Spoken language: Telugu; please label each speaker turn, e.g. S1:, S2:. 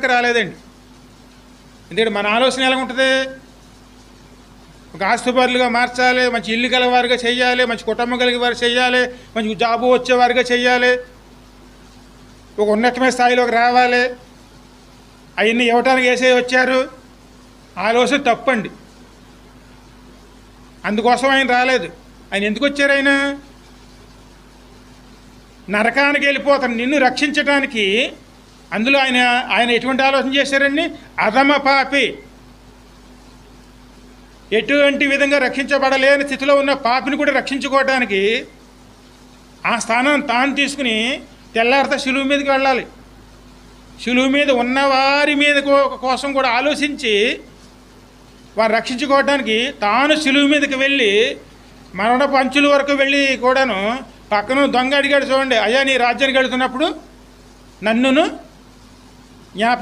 S1: రాలేదండి. ఎందుకంటే మన ఆలోచన ఎలా ఉంటుంది, ఒక ఆస్తుపరులుగా మార్చాలి, మంచి ఇల్లు గలవారుగా చేయాలి, మంచి కుటుంబం కలిగే వారు చేయాలి, మంచి జాబు వచ్చేవారుగా చేయాలి, ఒక ఉన్నతమైన స్థాయిలోకి రావాలి. అవన్నీ ఇవ్వటానికి వేసే వచ్చారు. ఆలోచన తప్పండి. అందుకోసం ఆయన రాలేదు. ఆయన ఎందుకు వచ్చారు? ఆయన నరకానికి వెళ్ళిపోతాను నిన్ను రక్షించడానికి. అందులో ఆయన ఎటువంటి ఆలోచన చేశారండి? అధమ పాపి, ఎటువంటి విధంగా రక్షించబడలేని స్థితిలో ఉన్న పాపిని కూడా రక్షించుకోవడానికి ఆ స్థానం తాను తీసుకుని తెల్లారితో శిలువ మీదకి వెళ్ళాలి. శిలువ మీద ఉన్నవారి మీద కోసం కూడా ఆలోచించి వారు రక్షించుకోవడానికి తాను శిలువ మీదకి వెళ్ళి మరణపు అంచుల వరకు వెళ్ళి కూడాను పక్కన దొంగ అడిగాడు చూడండి, అయ్యా నీ రాజ్యానికి వెళుతున్నప్పుడు నన్నును జ్ఞాపకం